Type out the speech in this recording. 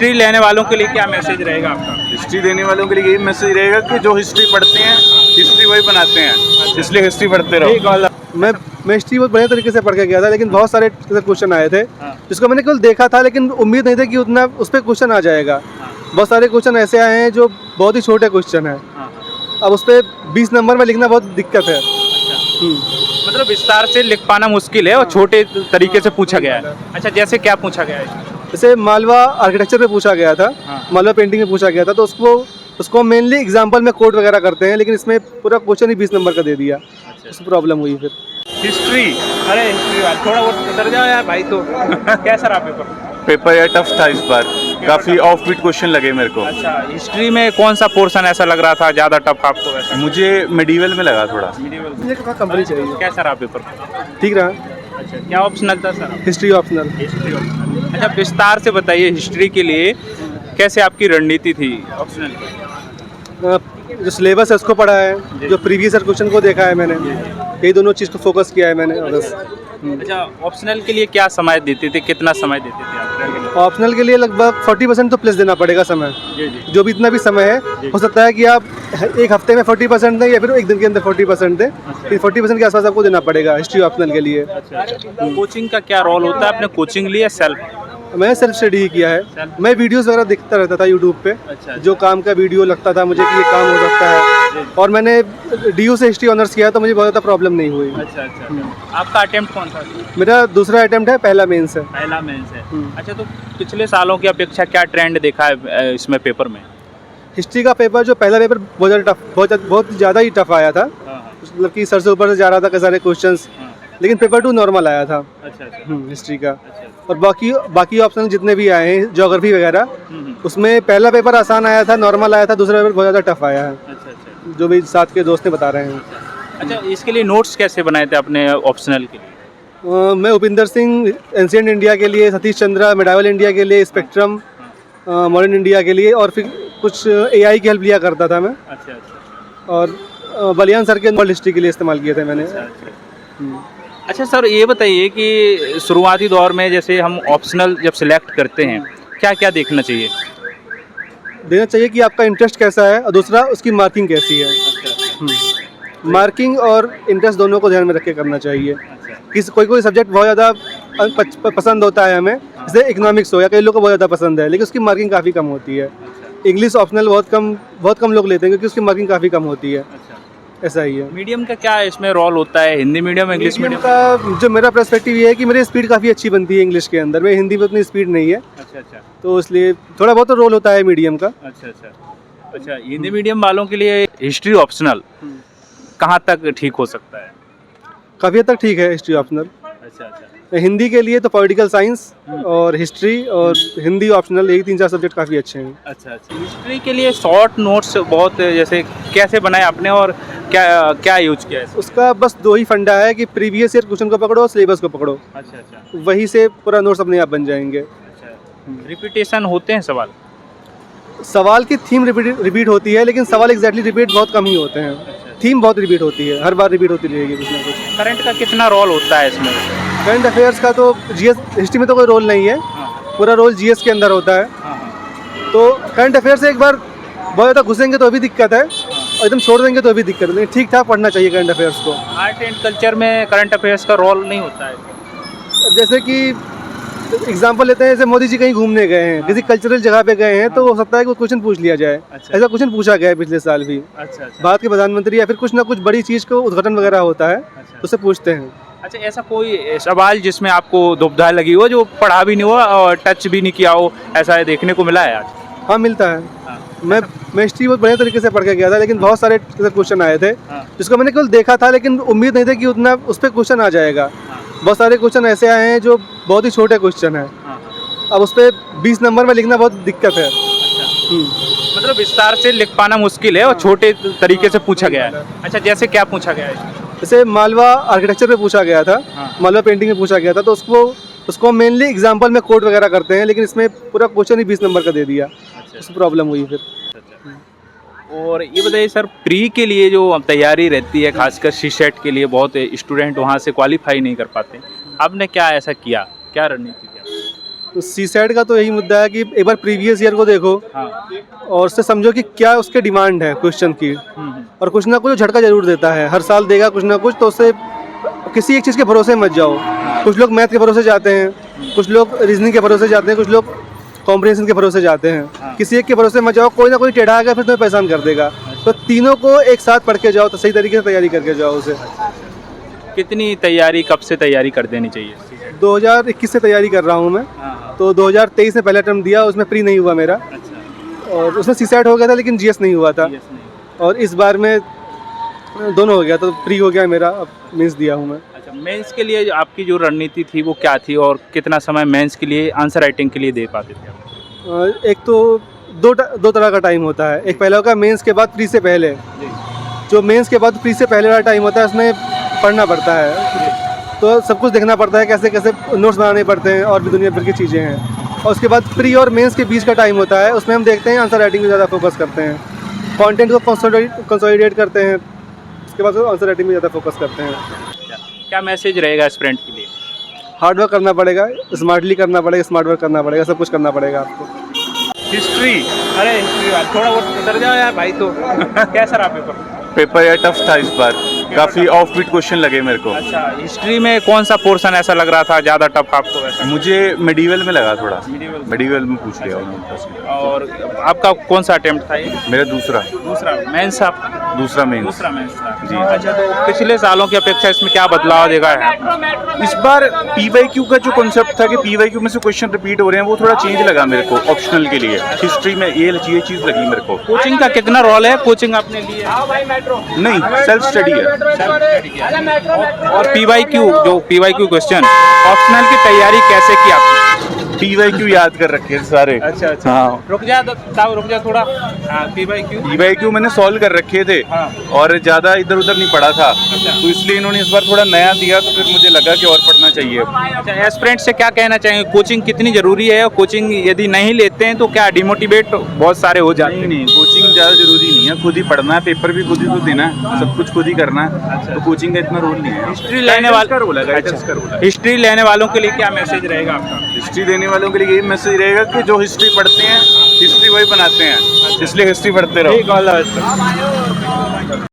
History लेने वालों के लिए क्या मैसेज रहेगा आपका? हिस्ट्री देने वालों के लिए यही मैसेज रहेगा कि जो हिस्ट्री पढ़ते हैं हिस्ट्री वही बनाते हैं, इसलिए हिस्ट्री पढ़ते रहो। मैं हिस्ट्री बहुत बढ़िया तरीके से पढ़ के गया था, लेकिन बहुत सारे क्वेश्चन आए थे हाँ। जिसको मैंने केवल देखा था, लेकिन उम्मीद नहीं थी कि उतना उस पर क्वेश्चन आ जाएगा। बहुत सारे क्वेश्चन ऐसे आए हैं जो बहुत ही छोटे क्वेश्चन हैं। अब उस पर 20 नंबर में लिखना बहुत दिक्कत है। मतलब विस्तार से लिख पाना मुश्किल है और छोटे तरीके से पूछा गया है। अच्छा, जैसे क्या पूछा गया है? जैसे मालवा आर्किटेक्चर पे पूछा गया था, हाँ। मालवा पेंटिंग में पूछा गया था, तो उसको मेनली एग्जाम्पल में कोट वगैरह करते हैं, लेकिन इसमें पूरा क्वेश्चन ही 20 नंबर का दे दिया। उसमें प्रॉब्लम हुई फिर। हिस्ट्री, अरे हिस्ट्री वाला थोड़ा बहुत उतर जाओ यार भाई। तो कैसा रहा पेपर? पेपर यार टफ था इस बार, काफ़ी ऑफ बीट क्वेश्चन लगे मेरे को। अच्छा, हिस्ट्री में कौन सा पोर्शन ऐसा लग रहा था ज़्यादा टफ आपको? वैसा मुझे मिडीवल में लगा थोड़ा। मुझे कंपनी चाहिए। कैसा रहा पेपर? ठीक रहा। अच्छा, क्या ऑप्शनल था sir? History optional. History optional. अच्छा, विस्तार से बताइए हिस्ट्री के लिए कैसे आपकी रणनीति थी ऑप्शनल? जो सिलेबस है उसको पढ़ा है, जो प्रीवियस ईयर क्वेश्चन को देखा है मैंने, यही दोनों चीज़ को फोकस किया है मैंने बस। अच्छा, ऑप्शनल के लिए क्या समय देते थे, कितना समय देते थे आप? ऑप्शनल के लिए लगभग 40% तो प्लस देना पड़ेगा समय। जी। जो भी इतना भी समय है, हो सकता है कि आप एक हफ्ते में 40% दें या फिर एक दिन के अंदर 40% दें। फिर 40% के आसपास आपको देना पड़ेगा हिस्ट्री ऑप्शनल के लिए। कोचिंग का क्या रोल होता है? आपने कोचिंग ली है सेल्फ? मैंने सेल्फ स्टडी ही किया है। मैं वीडियोस वगैरह देखता रहता था यूट्यूब पे। अच्छा। जो काम का वीडियो लगता था मुझे कि ये काम हो सकता है, और मैंने DU से हिस्ट्री ऑनर्स किया तो मुझे बहुत ज़्यादा प्रॉब्लम नहीं हुई। अच्छा। आपका अटेम्प्ट कौन था? मेरा दूसरा अटेम्प्ट है, पहला मेंस है। पहला मेंस है। अच्छा, तो पिछले सालों की अपेक्षा क्या ट्रेंड देखा है इसमें पेपर में? हिस्ट्री का पेपर जो पहला पेपर बहुत ज़्यादा ही टफ आया था, मतलब कि सर से ऊपर से जा रहा था कई सारे क्वेश्चंस, लेकिन पेपर 2 नॉर्मल आया था। अच्छा। हिस्ट्री का। और बाकी ऑप्शन जितने भी आए हैं, ज्योग्राफी वगैरह, उसमें पहला पेपर आसान आया था, नॉर्मल आया था, दूसरा पेपर बहुत ज़्यादा टफ आया है। अच्छा। जो भी साथ के दोस्त ने बता रहे हैं। अच्छा, इसके लिए नोट्स कैसे बनाए थे अपने ऑप्शनल के लिए? मैं उपिंदर सिंह एंशिएंट इंडिया के लिए, सतीश चंद्रा मेडावल इंडिया के लिए, स्पेक्ट्रम मॉडर्न इंडिया के लिए, और फिर कुछ AI की हेल्प लिया करता था मैं। अच्छा। और बलियान सर के वर्ल्ड हिस्ट्री के लिए इस्तेमाल किए थे मैंने। अच्छा सर, ये बताइए कि शुरुआती दौर में जैसे हम ऑप्शनल जब सिलेक्ट करते हैं, क्या क्या देखना चाहिए? देना चाहिए कि आपका इंटरेस्ट कैसा है, और दूसरा उसकी मार्किंग कैसी है। मार्किंग और इंटरेस्ट दोनों को ध्यान में रख के करना चाहिए। कोई सब्जेक्ट बहुत ज़्यादा पसंद होता है हमें, जैसे इकोनॉमिक्स हो, या कई लोगों को बहुत ज़्यादा पसंद है, लेकिन उसकी मार्किंग काफ़ी कम होती है। इंग्लिश ऑप्शनल बहुत कम लोग लेते हैं क्योंकि उसकी मार्किंग काफ़ी कम होती है। ऐसा ही है। मीडियम का क्या इसमें रोल होता है? हिंदी मीडियम, इंग्लिश मीडियम का जो मेरा पर्सपेक्टिव ये है कि मेरी स्पीड काफ़ी अच्छी बनती है इंग्लिश के अंदर, में हिंदी में उतनी स्पीड नहीं है। अच्छा। तो इसलिए थोड़ा बहुत तो रोल होता है मीडियम का। अच्छा, हिंदी मीडियम वालों के लिए हिस्ट्री ऑप्शनल कहाँ तक ठीक हो सकता है? काफ़ी हद तक ठीक है हिस्ट्री ऑप्शनल। अच्छा। हिंदी के लिए तो पॉलिटिकल साइंस और हिस्ट्री और हिंदी ऑप्शनल, यही 3-4 सब्जेक्ट काफ़ी अच्छे हैं। अच्छा। हिस्ट्री के लिए शॉर्ट नोट्स बहुत जैसे कैसे बनाए आपने, और क्या यूज किया है? उसका बस 2 ही फंडा है कि प्रीवियस ईयर क्वेश्चन को पकड़ो और सिलेबस को पकड़ो। अच्छा। वही से पूरा नोट्स अपने आप बन जाएंगे। रिपीटेशन होते हैं सवाल की थीम रिपीट होती है, लेकिन सवाल एग्जैक्टली रिपीट बहुत कम ही होते हैं। थीम बहुत रिपीट होती है, हर बार रिपीट होती रहेगी कुछ ना कुछ। करंट का कितना रोल होता है इसमें? करंट अफेयर्स का तो GS हिस्ट्री में तो कोई रोल नहीं है, पूरा रोल GS के अंदर होता है। तो करंट अफेयर्स से एक बार बहुत ज़्यादा घुसेंगे तो भी दिक्कत है, और एकदम छोड़ देंगे तो भी दिक्कत है, लेकिन ठीक ठाक पढ़ना चाहिए करंट अफेयर्स को। आर्ट एंड कल्चर में करंट अफेयर्स का रोल नहीं होता है? जैसे कि एग्जाम्पल लेते हैं, जैसे मोदी जी कहीं घूमने गए हैं, किसी कल्चरल जगह पे गए हैं, तो हो सकता है कि क्वेश्चन पूछ लिया जाए। ऐसा क्वेश्चन पूछा गया है पिछले साल भी। भारत के प्रधानमंत्री या फिर कुछ ना कुछ बड़ी चीज़ को उद्घाटन वगैरह होता है, तो उससे पूछते हैं। अच्छा, ऐसा कोई सवाल जिसमें आपको दुविधा लगी हो, जो पढ़ा भी नहीं हो और टच भी नहीं किया हो, ऐसा देखने को मिला है आज? हाँ, मिलता है। मैं हिस्ट्री बहुत बढ़िया तरीके से पढ़ के गया था, लेकिन बहुत सारे क्वेश्चन आए थे जिसको मैंने केवल देखा था, लेकिन उम्मीद नहीं थी कि उतना उस पर क्वेश्चन आ जाएगा। बहुत सारे क्वेश्चन ऐसे आए हैं जो बहुत ही छोटे क्वेश्चन हैं। अब उस पर 20 नंबर में लिखना बहुत दिक्कत है। मतलब विस्तार से लिख पाना मुश्किल है और छोटे तरीके से पूछा गया है। अच्छा, जैसे क्या पूछा गया है? जैसे मालवा आर्किटेक्चर पे पूछा गया था, मालवा पेंटिंग में पूछा गया था, तो उसको मेनली एग्जाम्पल में कोट वगैरह करते हैं, लेकिन इसमें पूरा क्वेश्चन ही 20 नंबर का दे दिया। उसमें प्रॉब्लम हुई फिर। और ये बताइए सर, प्री के लिए जो तैयारी रहती है, खासकर CSET के लिए बहुत स्टूडेंट वहाँ से क्वालिफाई नहीं कर पाते, आपने क्या ऐसा किया, क्या रणनीति किया? तो सीसैट का तो यही मुद्दा है कि एक बार प्रीवियस ईयर को देखो हाँ। और उससे समझो कि क्या उसके डिमांड है क्वेश्चन की, और कुछ ना कुछ झटका जरूर देता है, हर साल देगा कुछ ना कुछ। तो उससे किसी एक चीज़ के भरोसे मत जाओ। कुछ लोग मैथ के भरोसे जाते हैं, कुछ लोग रीजनिंग के भरोसे जाते हैं, कुछ लोग कॉम्प्रिहेंशन के भरोसे जाते हैं। किसी एक के भरोसे मत जाओ, कोई ना कोई टेढ़ा आकर फिर तुम्हें परेशान कर देगा। तो तीनों को एक साथ पढ़ के जाओ, तो सही तरीके से तैयारी करके जाओ उसे। कितनी तैयारी, कब से तैयारी कर देनी चाहिए? 2021 से तैयारी कर रहा हूँ मैं, हाँ। तो 2023 में पहला अटेम्प्ट दिया, उसमें प्री नहीं हुआ मेरा, अच्छा। और उसमें सीसैट हो गया था लेकिन जीएस नहीं हुआ था। Yes, नहीं। और इस बार में दोनों हो गया, तो प्री हो गया मेरा, अब मेंस दिया हूँ मैं। अच्छा, मेंस के लिए आपकी जो रणनीति थी वो क्या थी, और कितना समय मेंस के लिए आंसर राइटिंग के लिए दे पाते थे आप? एक तो दो तरह का टाइम होता है। एक पहला होगा मेंस के बाद प्री से पहले। जो मेंस के बाद प्री से पहले वाला टाइम होता है उसमें पढ़ना पड़ता है, तो सब कुछ देखना पड़ता है, कैसे कैसे नोट्स बनाने पड़ते हैं और भी दुनिया भर की चीज़ें हैं। और उसके बाद प्री और मेंस के बीच का टाइम होता है, उसमें हम देखते हैं आंसर राइटिंग में ज़्यादा फोकस करते हैं, कंटेंट को कंसोलिडेट करते हैं, उसके बाद आंसर राइटिंग में ज़्यादा फोकस करते हैं। क्या मैसेज रहेगा एस्पिरेंट के लिए? हार्ड वर्क करना पड़ेगा, स्मार्टली करना पड़ेगा, स्मार्ट वर्क करना पड़ेगा, सब कुछ करना पड़ेगा आपको। हिस्ट्री अरे थोड़ा बहुत उतर जाओ यार भाई। तो कैसा रहा पेपर? पेपर यार टफ था इस बार, काफ़ी ऑफ बीट क्वेश्चन लगे मेरे को। अच्छा, हिस्ट्री में कौन सा पोर्शन ऐसा लग रहा था ज़्यादा टफ आपको? वैसा मुझे मेडिवल में लगा थोड़ा, Medieval? मेडिवल में पूछ लिया उन्होंने। और आपका कौन सा अटेम्प्ट था ये? मेरा दूसरा मेंस आप? दूसरा मेंस। दूसरा मेंस था जी। अच्छा, तो पिछले सालों की अपेक्षा इसमें क्या बदलाव देखा है? इस बार PYQ का जो कॉन्सेप्ट था कि PYQ में से क्वेश्चन रिपीट हो रहे हैं, वो थोड़ा चेंज लगा मेरे को ऑप्शनल के लिए। हिस्ट्री में ये चीज़ लगी मेरे को। कोचिंग का कितना रोल है? कोचिंग आपने ली है? नहीं, सेल्फ स्टडी है। और PYQ जो PYQ क्वेश्चन ऑप्शनल की तैयारी कैसे की आपने? PYQ याद कर रखे हैं सारे। अच्छा। हाँ, रुक जा थोड़ा। हाँ, PYQ मैंने सॉल्व कर रखे थे हाँ। और ज़्यादा इधर उधर नहीं पढ़ा था, अच्छा। तो इसलिए इन्होंने इस बार थोड़ा नया दिया, तो फिर मुझे लगा कि और पढ़ना चाहिए। अच्छा, एस्पिरेंट से क्या कहना चाहेंगे? कोचिंग कितनी जरूरी है, और कोचिंग यदि नहीं लेते हैं तो क्या डिमोटिवेट बहुत सारे हो जाते हैं? नहीं, कोचिंग ज़्यादा जरूरी नहीं है, खुद ही पढ़ना है, पेपर भी खुद ही तो देना है, सब कुछ खुद ही करना है, तो कोचिंग का इतना रोल नहीं है। हिस्ट्री लेने वाले हिस्ट्री लेने वालों के लिए क्या मैसेज रहेगा आपका? हिस्ट्री देने वालों के लिए यही मैसेज रहेगा कि जो हिस्ट्री पढ़ते हैं, हिस्ट्री वही बनाते हैं, इसलिए हिस्ट्री पढ़ते रहो। ठीक है।